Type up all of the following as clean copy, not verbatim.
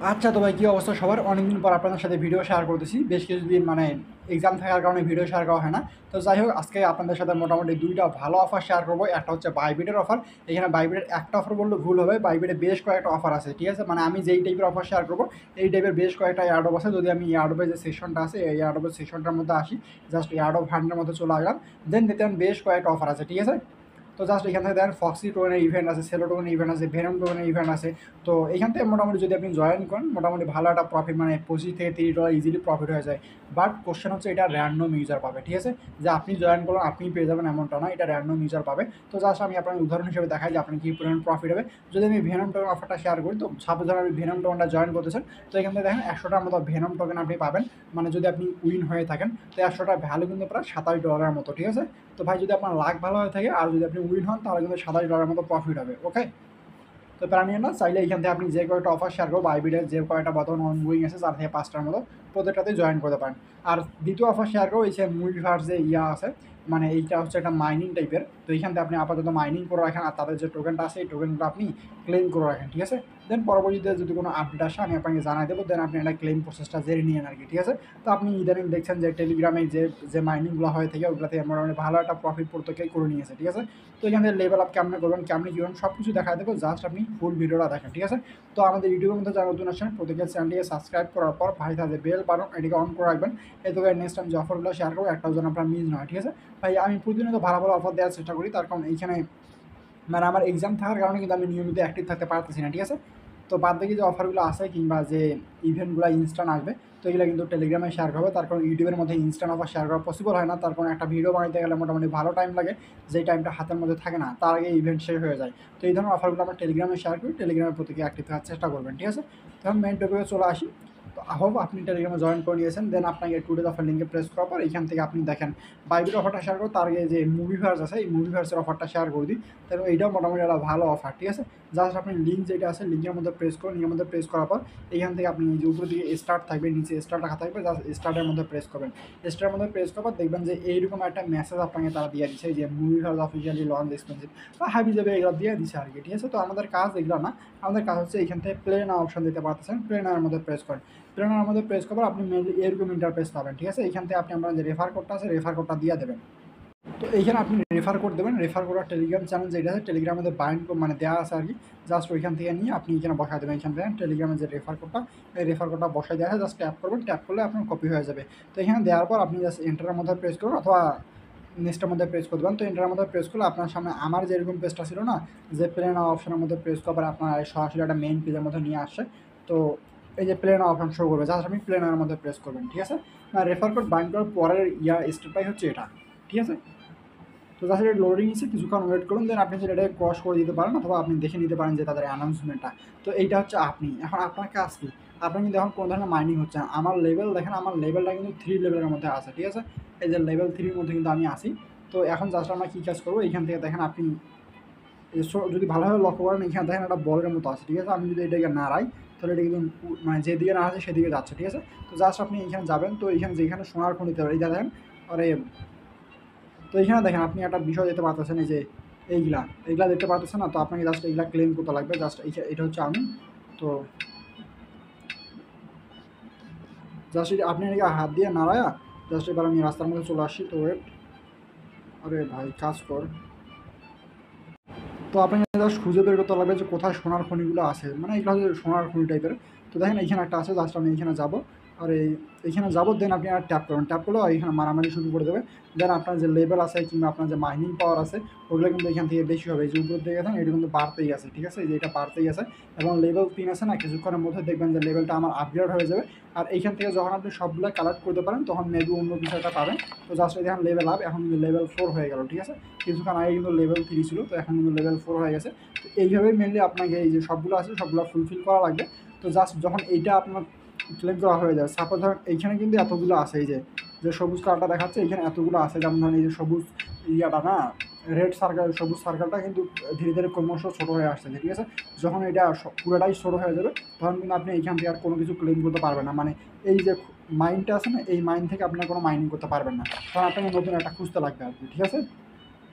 আচ্ছা, তো ভাই কী অবস্থা সবার? অনেকদিন পর আপনাদের সাথে ভিডিও শেয়ার করতেছি। বেশ কিছুদিন এক্সাম থাকার কারণে ভিডিও শেয়ার করা হয় না। তো যাই হোক, আজকে আপনাদের সাথে মোটামুটি ২ টা ভালো অফার শেয়ার করব। একটা হচ্ছে বাইবিটের অফার। এখানে বাইবিটের একটা অফার বললে ভুল হবে। বাইবিটে বেশ কয়েকটা অফার আছে, ঠিক আছে? মানে আমি যেই টাইপের অফার শেয়ার করব, এই টাইপের বেশ কয়েকটা এয়ারড্রপ আছে। যদি আমি এয়ারড্রপের যে সেকশনটা আছে, এই এয়ারড্রপের সেকশনটার মধ্যে আসি, জাস্ট এয়ারড্রপ ফান্ডের মধ্যে চলে আসলাম। দেন দেখতে বেশ কয়েকটা অফার আছে, ঠিক আছে? তো জাস্ট এখান থেকে দেখেন ফক্সি টোকেনের ইভেন্ট আছে, সেলো টোকেনের ইভেন্ট আছে, ভেনম টোকেনের ইভেন্ট আছে। তো এখান থেকে মোটামুটি যদি আপনি জয়েন করেন, মোটামুটি ভালো একটা প্রফিট, মানে $25 থেকে $30 ইজিলি প্রফিট হয়ে যায়। বাট কোশ্চেন হচ্ছে এটা র্যান্ডম ইউজার পাবে, ঠিক আছে? যে আপনি জয়েন করলেন আপনি পেয়ে যাবেন এমনটা না, এটা র্যান্ডম ইউজার পাবে। তো জাস্ট আমি আপনার উদাহরণ হিসেবে দেখাই যে আপনি কী পরিমাণ প্রফিট হবে। যদি আমি ভেনম টোকেন অফারটা শেয়ার করি, তো সাপোজ ধরেন আপনি ভেনম টোকেনটা জয়েন করতেছেন, তো এখান থেকে দেখেন 100টার মতো ভেনম টোকেন আপনি পাবেন। মানে যদি আপনি উইন হয়ে থাকেন, তো 100টার ভ্যালু কিন্তু প্রায় $27 মতো, ঠিক আছে? তো ভাই যদি আপনার লাক ভালো হয়ে থাকে আর যদি আপনি উইন হন, তাহলে কিন্তু $27 মতো প্রফিট হবে, ওকে? তো প্যারা নিয়ে না, চাইলে এখান থেকে আপনি যে কয়েকটা অফার শেয়ার করবো, আইবিডের যে কয়েকটা বর্তমান অনগোয়িং আছে 4 থেকে 5টার মতো, প্রত্যেকটাতে জয়েন করতে পারেন। আর দ্বিতীয় অফার শেয়ার করবো, এই যে মুভিভার্স যে আছে, মানে এইটা হচ্ছে একটা মাইনিং টাইপের। তো এইখান থেকে আপনি আপাতত মাইনিং করে রাখেন, আর তাদের যে টোকেনটা আছে এই টোকেনটা আপনি ক্লেম করে রাখেন, ঠিক আছে? দেন পরবর্তীতে যদি কোনো আপডেট আসে আমি আপনাকে জানাই দেবো, দেন আপনি একটা ক্লেম প্রসেসটা জেনে নিয়েন আর কি, ঠিক আছে? তো আপনি ইদানিং দেখছেন যে টেলিগ্রামে যে যে মাইনিংগুলো হয়ে থাকে, ওগুলোতে মোটামুটি ভালো একটা প্রফিট প্রত্যেকেই করে নিয়েছে, ঠিক আছে? তো এখান থেকে লেভেল আপ কেমন করবেন, কেমনি কী করবেন, সব কিছু দেখা দেবো, জাস্ট আপনি ফুল ভিডিওটা দেখেন, ঠিক আছে? তো আমাদের ইউটিউবের মধ্যে যারা নতুন আসেন, প্রত্যেকের চ্যানেলটিকে সাবস্ক্রাইব করার পর ভাই তাদের বেল বাটন এটিকে অন করে রাখবেন। এতে করে নেক্সট টাইম যে অফারগুলো শেয়ার করবো একটাও যেন আপনার মিস নয়, ঠিক আছে? ভাই আমি প্রতিনিয়ত ভালো ভালো অফার দেওয়ার চেষ্টা করি, তার কারণ এইখানে মানে আমার এক্সাম থাকার কারণে কিন্তু আমি নিয়মিত অ্যাক্টিভ থাকতে পারতেছি না, ঠিক আছে? তো বাদ বাকি যে অফারগুলো আছে কিংবা যে ইভেন্টগুলো ইনস্ট্যান্ট আসবে, তো এগুলো কিন্তু টেলিগ্রামে শেয়ার করবে। তার কারণ ইউটিউবের মধ্যে ইনস্ট্যান্ট অফার শেয়ার করা পসিবল হয় না, তার কারণ একটা ভিডিও বানাইতে গেলে মোটামুটি ভালো টাইম লাগে, যেই টাইমটা হাতের মধ্যে থাকে না, তার আগে ইভেন্ট শেষ হয়ে যায়। তো এই ধরনের অফারগুলো আমরা টেলিগ্রামে শেয়ার করি, টেলিগ্রামের প্রতি অ্যাক্টিভ থাকার চেষ্টা করবেন, ঠিক আছে? তখন মেইন টপিকে চলে আসি। তো হোপ আপনি টেলিগ্রামে জয়েন করে নিয়েছেন, দেন আপনাকে টুডে অফার লিঙ্কে প্রেস করার পর এখান থেকে আপনি দেখেন বাইবির অফারটা শেয়ার করো, তার আগে যে মুভিভার্স আছে এই মুভিভার্সের অফারটা শেয়ার করে দিই। তাহলে এইটাও মোটামুটি একটা ভালো অফার, ঠিক আছে? জাস্ট আপনি লিঙ্ক যেটা আছে লিঙ্কের মধ্যে প্রেস করুন, লিঙ্কের মধ্যে প্রেস করার পর এখান থেকে আপনি যে উপরের দিকে স্টার্ট থাকবে, নিচে স্টার্ট লেখা থাকবে, জাস্ট স্টার্টের মধ্যে প্রেস করবেন। স্টার্টের মধ্যে প্রেস করার পর দেখবেন যে এইরকম একটা মেসেজ আপনাকে তারা দিয়ে দিচ্ছে যে মুভিভার্স অফিসিয়ালি লঞ্চ এক্সপেন্সিভ বা হাবি যাবে, এগুলো দিয়ে দিচ্ছে আর কি, ঠিক আছে? তো আমাদের কাজ এগুলো না, আমাদের কাজ হচ্ছে এখান থেকে প্লে না অপশন দিতে পারতেছেন, প্লে নাওয়ার মধ্যে প্রেস করেন। প্লে নাওয়ার মধ্যে প্রেস করার আপনি মেনলি এরকম ইন্টারফেস পাবেন, ঠিক আছে? এখান থেকে আপনি আপনার যে রেফার কোডটা আছে রেফার কোডটা দিয়ে দেবেন। তো এইখানে আপনি রেফার কোড দেবেন, রেফার কোড টেলিগ্রাম চ্যানেল যেটা আছে টেলিগ্রামের মধ্যে বাইন্ড মানে দেওয়া আছে আর কি, জাস্ট ওইখান থেকে নিয়ে আপনি এখানে বসাই দেবেন। এখান থেকে টেলিগ্রামের যে রেফার কোডটা, এই রেফার কোডটা বসাই দেওয়া আছে, জাস্ট ট্যাপ করবেন, ট্যাপ করলে আপনার কপি হয়ে যাবে। তো এখানে দেওয়ার পর আপনি জাস্ট এন্টারের মধ্যে প্রেস করুন অথবা নেক্সটের মধ্যে প্রেস করে দেবেন। তো এন্টারের মধ্যে প্রেস করলে আপনার সামনে আমার যেরকম পেজটা ছিল না, যে প্লে নাও অপশনের মধ্যে প্রেস করার আপনার সরাসরি একটা মেইন পেজের মধ্যে নিয়ে আসছে। তো এই যে প্লে নাও অপশন শো করবে, জাস্ট আপনি প্লে নাওয়ের মধ্যে প্রেস করবেন, ঠিক আছে? রেফার কোড বাইন্ড করার পরের স্টেপটাই হচ্ছে এটা, ঠিক আছে? তো জাস্ট এটা লোডিং নিচ্ছে, কিছুক্ষণ ওয়েট করুন, দেন আপনি সেটা ক্রস করে দিতে পারেন অথবা আপনি দেখে নিতে পারেন যে তাদের অ্যানাউন্সমেন্টটা। তো এইটা হচ্ছে আপনি এখন আপনার কাজ কি, আপনি কিন্তু এখন কোনো ধরনের মাইনিং হচ্ছে না। আমার লেভেল দেখেন, আমার লেভেলটা কিন্তু 3 লেভেলের মধ্যে আছে, ঠিক আছে? এই যে লেভেল 3-র মধ্যে কিন্তু আমি আসি। তো এখন জাস্ট আমরা কী কাজ করবো, এইখান থেকে দেখেন আপনি যদি ভালোভাবে লক্ষ্য করেন, এখানে দেখেন একটা বলের মতো আছে, ঠিক আছে? আমি যদি এটাকে নাড়াই, তাহলে এটা কিন্তু মানে যেদিকে না আছে সেদিকে যাচ্ছে, ঠিক আছে? তো জাস্ট আপনি এখানে যাবেন, তো এইখানে যেখানে সোনার খনিতে এই দেখেন, আরে তো এখানে দেখেন আপনি একটা বিষয় দেখতে পাচ্ছেন, এই যে এইগুলা দেখতে পাচ্ছেন না? তো আপনাকে জাস্ট এইগুলা ক্লেম করতে লাগবে, জাস্ট এটা হচ্ছে আমি। তো জাস্ট আপনি এদিকে হাত দিয়ে নাড়ায়া জাস্ট এবার আমি রাস্তার মধ্যে চলে আসি। তো ওয়েট, আরে ভাই কাজ কর। তো আপনাকে জাস্ট খুঁজে বের করতে লাগবে যে কোথায় সোনার খনিগুলো আছে, মানে এগুলো হচ্ছে সোনার খনি টাইপের। তো দেখেন এইখানে একটা আছে, জাস্ট আমি এইখানে যাবো, আর এইখানে যাবো, দেন আপনি আর ট্যাপ করবেন, ট্যাপ করলে এইখানে মারামারি শুরু করে দেবে। দেন আপনার যে লেভেল আছে কিংবা আপনার যে মাইনিং পাওয়ার আছে ওগুলো কিন্তু এখান থেকে বেশি হবে। এই যে উপর দিকে দেখেন এটা কিন্তু বাড়তেই আছে, ঠিক আছে? এই যে এটা বাড়তেই আছে, এবং লেভেল 3 আছে না, কিছুক্ষণের মধ্যে দেখবেন যে লেভেলটা আমার আপগ্রেড হয়ে যাবে। আর এইখান থেকে যখন আপনি সবগুলো কালেক্ট করতে পারেন তখন মেবি অন্য বিষয়টা পাবেন। তো জাস্ট দেখেন লেভেল আপ, এখন কিন্তু লেভেল 4 হয়ে গেল, ঠিক আছে? কিছুক্ষণ আগে কিন্তু লেভেল 3 ছিল, তো এখন কিন্তু লেভেল 4 হয়ে গেছে। তো এইভাবেই মেনলি আপনাকে এই যে সবগুলো আছে সবগুলো ফুলফিল করা লাগবে। তো জাস্ট যখন এইটা আপনার ক্লেম করা হয়ে যায়, সাপোজ ধরেন এইখানে কিন্তু এতগুলো আছে, এই যে যে সবুজ কালারটা দেখাচ্ছে এইখানে এতগুলো আছে, যেমন ধরেন এই যে সবুজ ইয়াটা না, রেড সার্কেল, সবুজ সার্কেলটা কিন্তু ধীরে ধীরে ক্রমশ ছোটো হয়ে আসছে, ঠিক আছে? যখন এটা পুরোটাই ছোটো হয়ে যাবে তখন কিন্তু আপনি এইখান থেকে আর কোনো কিছু ক্লেম করতে পারবেন না, মানে এই যে মাইনটা আছে না, এই মাইন থেকে আপনি কোনো মাইনিং করতে পারবেন না, তখন আপনাকে নতুন একটা খুঁজতে লাগবে আর কি, ঠিক আছে?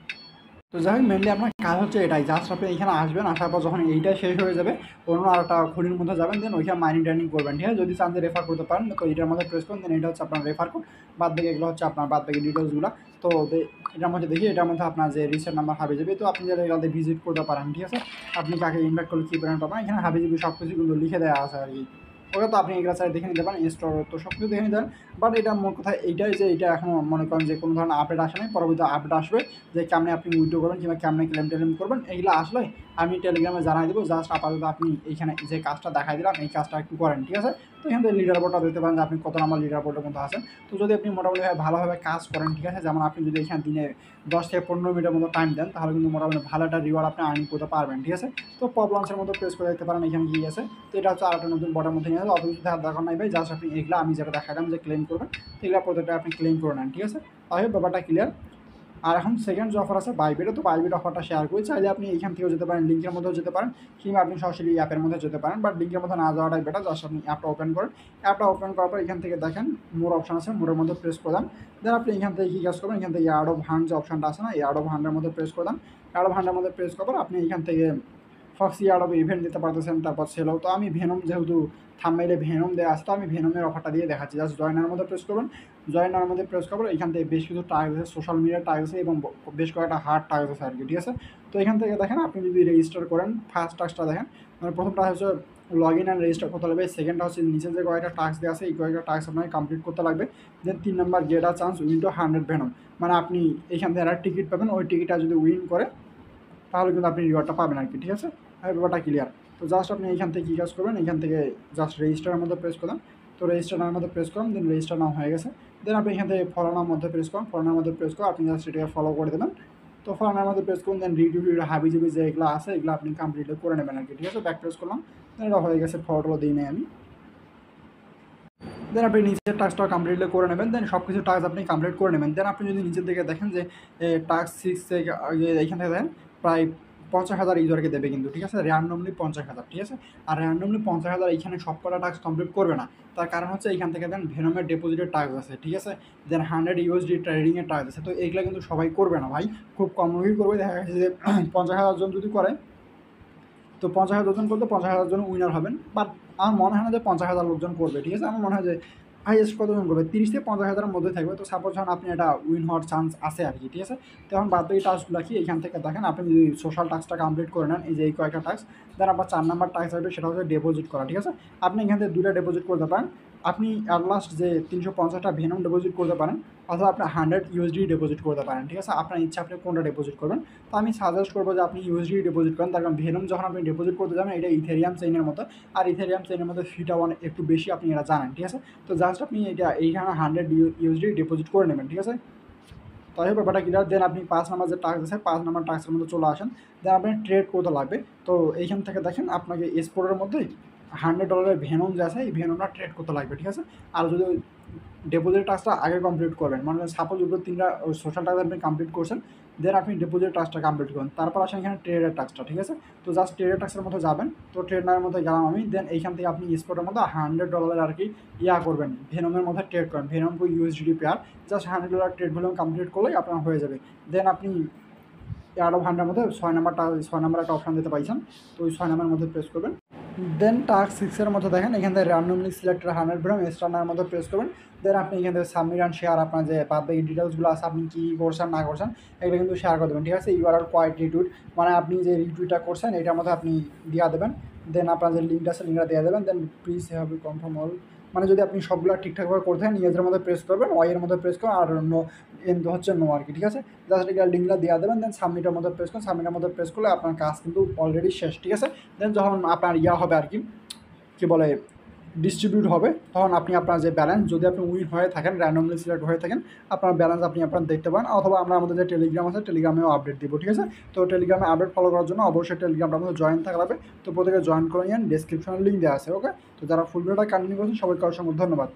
তো তো যাই হোক মেনলি আপনার কাজ হচ্ছে এটাই, জাস্ট আপনি এখানে আসবেন, আসার পর যখন এইটা শেষ হয়ে যাবে অন্য আরেকটা খুলির মধ্যে যাবেন, দেন ওইখানে মাইনিং টাইনিং করবেন, ঠিক আছে। যদি চান যে রেফার করতে পারেন তো এটার মধ্যে প্রেস করুন, দেন এটা হচ্ছে আপনার রেফার কোড, বাদ বাকি এগুলো হচ্ছে আপনার বাদ বাকি ডিটেলসগুলো। তো এটার মধ্যে দেখি এটার মধ্যে আপনার যে রিসেট নাম্বার হাবিজাবি, তো আপনি যারা এগুলোতে ভিজিট করতে পারেন, ঠিক আছে। আপনি কাকে ইনভাইট করলে কী পেমেন্ট পাবেন এখানে হাবিজাবি সব কিছু কিন্তু লিখে দেওয়া আছে আর কি। ওকে, তো আপনি এগুলো সাইড দেখে নিতে পারেন, স্টোর তো সব কিছু দেখে নিতে পারেন। বাট এটা মোট কথা এইটাই যে এটা এখন মনে করেন যে কোনো ধরনের আপডেট আসে নাই, পরবর্তী আপডেট আসবে যে কেমনে আপনি উইথড্র করবেন কিংবা কেমনে ক্লেম টেলেম করবেন, এইগুলো আসলে আমি টেলিগ্রামে জানাই দেবো। জাস্ট আপাতত আপনি এইখানে যে কাজটা দেখাই দিলাম এই কাজটা একটু করেন, ঠিক আছে। তো এখান থেকে লিডার বোর্ডটা দেখতে পারেন যে আপনি কত নাম্বার লিডার বোর্ডের মধ্যে আছেন। তো যদি আপনি মোটামুটি ভালোভাবে কাজ করেন, ঠিক আছে, যেমন আপনি যদি এখানে দিনে 10 থেকে 15 মিনিটের মতো টাইম দেন তাহলে কিন্তু মোটামুটি ভালো একটা রিওয়ার্ড আপনি আর্নিং করতে পারবেন, ঠিক আছে। তো পপ লঞ্চের মতো প্রেস করে দেখতে পারেন এখানে কি আছে। তো এটা হচ্ছে আরেকটা নতুন বটের মধ্যে নিয়ে আসবে, অত কিছু দরকার নাই ভাই, জাস্ট আপনি এগুলো আমি যেটা দেখালাম যে ক্লেম করবেন এগুলো প্রত্যেকটা আপনি ক্লেম করে নেন, ঠিক আছে। তাহলে ব্যাপারটা ক্লিয়ার। আর এখন সেকেন্ড যে অফার আছে বাইবিটে, তো বাইবিট অফারটা শেয়ার করি, চাইলে আপনি এইখান থেকেও যেতে পারেন, লিঙ্কের মধ্যেও যেতে পারেন, কিংবা আপনি সরাসরি অ্যাপের মধ্যে যেতে পারেন। বাট লিঙ্কের মধ্যে না যাওয়াটাই বেটার, জাস্ট আপনি অ্যাপটা ওপেন করেন। অ্যাপটা ওপেন করার পর এখান থেকে দেখেন মোর অপশন আছে, মোরের মধ্যে প্রেস করে দেন। দেন আপনি এখান থেকে কী কাজ করবেন, এখান থেকে অ্যাড অফ হান্ড যে অপশনটা আছে না, এই অ্যাড অফ হান্ডের মধ্যে প্রেস করে দেন। অ্যাড অফ হান্ডের মধ্যে প্রেস করার পর আপনি এখান থেকে ফক্সি অ্যাড অফ ইভেন্ট দিতে পারতেছেন, তারপর সেলও। তো আমি ভেনম যেহেতু থাম্বনেইলে ভেনম দেওয়া আছে, তো আমি ভেনমের অফারটা দিয়ে দেখাচ্ছি। জাস্ট জয়েনার মধ্যে প্রেস করবেন, জয়েনার মধ্যে প্রেস করবেন, এখান থেকে বেশ কিছু টাস্ক আছে, সোশ্যাল মিডিয়ার টাস্ক আছে এবং বেশ কয়েকটা হার্ড টাস্ক আছে আর কি, ঠিক আছে। তো এখান থেকে দেখেন আপনি যদি রেজিস্টার করেন, ফার্স্ট টাস্কটা দেখেন, মানে প্রথমটা হচ্ছে লগ ইন অ্যান্ড রেজিস্টার করতে লাগবে, সেকেন্ডটা হচ্ছে নিচে যে কয়েকটা টাস্ক দেওয়া আছে এই কয়েকটা টাস্ক আপনাকে কমপ্লিট করতে লাগবে। Then 3 number get a chance win to 100 venom, মানে আপনি এখান থেকে একটা টিকিট পাবেন, ওই টিকিটটা যদি উইন করে তাহলে কিন্তু আপনি রিওয়ার্ডটা পাবেন আর কি, ঠিক আছে। আর ব্যাপারটা ক্লিয়ার। তো জাস্ট আপনি এখান থেকে কী কাজ করবেন, এখান থেকে জাস্ট রেজিস্টারের মধ্যে প্রেস করুন। তো রেজিস্টারের মধ্যে প্রেস করুন, দেন রেজিস্টার নাম হয়ে গেছে। দেন আপনি এখান থেকে ফলোনার মধ্যে প্রেস করুন, ফলোনার মধ্যে প্রেস করে আপনি জাস্ট এটাকে ফলো করে দেবেন। তো ফলোনার মধ্যে প্রেস করুন, দেন রিডিউ হাবিজাবি যে এগুলো আছে এগুলো আপনি কমপ্লিট করে নেবেন আর কি, ঠিক আছে। ব্যাক প্রেস করলাম, দেন এটা হয়ে গেছে, ফটোগুলো দিই নেই আমি। দেন আপনি নিচের টাস্কটা কমপ্লিটলি করে নেবেন, দেন সব কিছু টাস্ক আপনি কমপ্লিট করে নেবেন। দেন আপনি যদি নিচের দিকে দেখেন যে টাস্ক 6 থেকে এইখান থেকে দেখেন প্রায় 50,000 ইউজারকে দেবে কিন্তু, ঠিক আছে, র্যান্ডমলি 50,000, ঠিক আছে। আর র্যান্ডমলি 50,000 এইখানে সব কটা টাস্ক কমপ্লিট করবে না, তার কারণ হচ্ছে এইখান থেকে দেন ভেনমের ডিপোজিটের টাস্ক আছে, ঠিক আছে। দেন 100 USD ট্রেডিংয়ের টাস্ক আছে। তো এইগুলো কিন্তু সবাই করবে না ভাই, খুব কম লোকই করবে। দেখা গেছে যে 50,000 জন যদি করে তো 50,000 জন করতে 50,000 জন উইনার হবেন। বাট আমার মনে হয় না যে 50,000 লোকজন করবে, ঠিক আছে। আমার মনে হয় যে হাইয়েস্ট কতজন করবে, 30 থেকে 50,000-এর মধ্যে থাকবে। তো সাপোজ যখন আপনি এটা উইন হওয়ার চান্স আছে আর কি, ঠিক আছে। তো এখন বাদ বাকি টাস্কগুলো কি, এখান থেকে দেখেন আপনি যদি সোশ্যাল টাস্কটা কমপ্লিট করে নেন, এই যে এই কয়েকটা টাস্ক, দেন আপনার 4 নাম্বার টাস্ক আসবে, সেটা হচ্ছে ডিপোজিট করা, ঠিক আছে। আপনি এখান থেকে 2টা ডিপোজিট করতে পারেন। আপনি অ্যাট লাস্ট যে 350টা ভেনম ডিপোজিট করতে পারেন, অথবা আপনি 100 USD ডিপোজিট করতে পারেন, ঠিক আছে। আপনার ইচ্ছা আপনি কোনটা ডিপোজিট করবেন। তো আমি সাজেস্ট করবো যে আপনি USD ডিপোজিট করেন, তার কারণ ভেনম যখন আপনি ডিপোজিট করতে যাবেন এটা ইথেরিয়াম চেইনের মতো, আর ইথেরিয়াম চেইনের মধ্যে ফিটা একটু বেশি, আপনি এটা জানেন, ঠিক আছে। তো জাস্ট আপনি এইখানে 100 USD ডিপোজিট করে নেবেন, ঠিক আছে। তাই ব্যাপারটা ক্লিয়ার। দেন আপনি 5 নাম্বার যে টাস্ক আছে 5 নাম্বার টাস্কের মধ্যে চলে আসেন। দেন আপনি ট্রেড করতে লাগবে। তো এইখান থেকে দেখেন আপনাকে এক্সপোর্টের মধ্যে $100 ভেনম যে আছে এই ভেনমটা ট্রেড করতে লাগবে, ঠিক আছে। আর যদি ডিপোজিট টাস্কটা আগে কমপ্লিট করবেন, মানে সাপোজ উপরে 3টা সোশ্যাল টাস্ক আপনি কমপ্লিট করছেন, দেন আপনি ডিপোজিট টাস্কটা কমপ্লিট করেন, তারপর আসেন এখানে ট্রেডের টাস্কটা, ঠিক আছে। তো জাস্ট ট্রেডের টাস্কের মধ্যে যাবেন, তো ট্রেডারের মধ্যে গেলাম আমি। দেন এইখান থেকে আপনি স্পটের মধ্যে $100 আর কি করবেন, ভেনমের মধ্যে ট্রেড করেন, Venom to USD pair. Just $100 trade volume complete করলেই আপনার হয়ে যাবে। দেন আপনি অ্যাড অফ হান্ডের মধ্যে 6 নাম্বার একটা অপশান দিতে পাইছেন, তো ওই 6 নাম্বারের মধ্যে প্রেস করবেন। দেন টাস্ক 6-এর মধ্যে দেখেন এখান থেকে র্যান্ডমলি সিলেক্টেড 100 ভেনম স্টার্নার মধ্যে প্রেস করবেন। দেন আপনি এখান থেকে সাবমিট অ্যান্ড শেয়ার, আপনার যে বাদ বাকি ডিটেলসগুলো আছে আপনি কী করছেন না করছেন এগুলো কিন্তু শেয়ার করে দেবেন, ঠিক আছে। URL কোয়াইট রিটুইট, মানে আপনি যে রিটুইটটা করছেন এটার মধ্যে আপনি দিয়ে দেবেন। দেন আপনার যে লিঙ্কটা আছে লিঙ্কটা দিয়ে দেবেন। Then please have you confirm all, মানে যদি আপনি সবগুলো ঠিকঠাকভাবে করতে হয় নিজের মধ্যে প্রেস করবেন, ওয়াইয়ের মধ্যে প্রেস করুন, আর নো এন তো হচ্ছে নো আর কি, ঠিক আছে। জাস্ট এটা লিঙ্কটা দিয়ে দেবেন। দেন সাবমিটের মধ্যে প্রেস করুন, সাবমিটের মধ্যে প্রেস করলে আপনার কাজ কিন্তু অলরেডি শেষ, ঠিক আছে। দেন যখন আপনার হবে আর কি, কী বলে, ডিস্ট্রিবিউট হবে, তখন আপনি আপনার যে ব্যালেন্স, যদি আপনি উইন হয়ে থাকেন, র্যান্ডমলি সিলেক্ট হয়ে থাকেন, আপনার ব্যালেন্স আপনি দেখতে পান, অথবা আমরা আমাদের যে টেলিগ্রাম আছে টেলিগ্রামেও আপডেট দিব, ঠিক আছে। তো টেলিগ্রামে আপডেট ফলো করার জন্য অবশ্যই টেলিগ্রামটা আমাদের জয়েন থাকা লাগবে। তো প্রত্যেকে জয়েন করে নিন, ডেসক্রিপশনে লিঙ্ক দেওয়া আছে, ওকে। তো যারা ফুল ভিডিওটা কন্টিনিউ করছেন সবাইকে অসংখ্য ধন্যবাদ।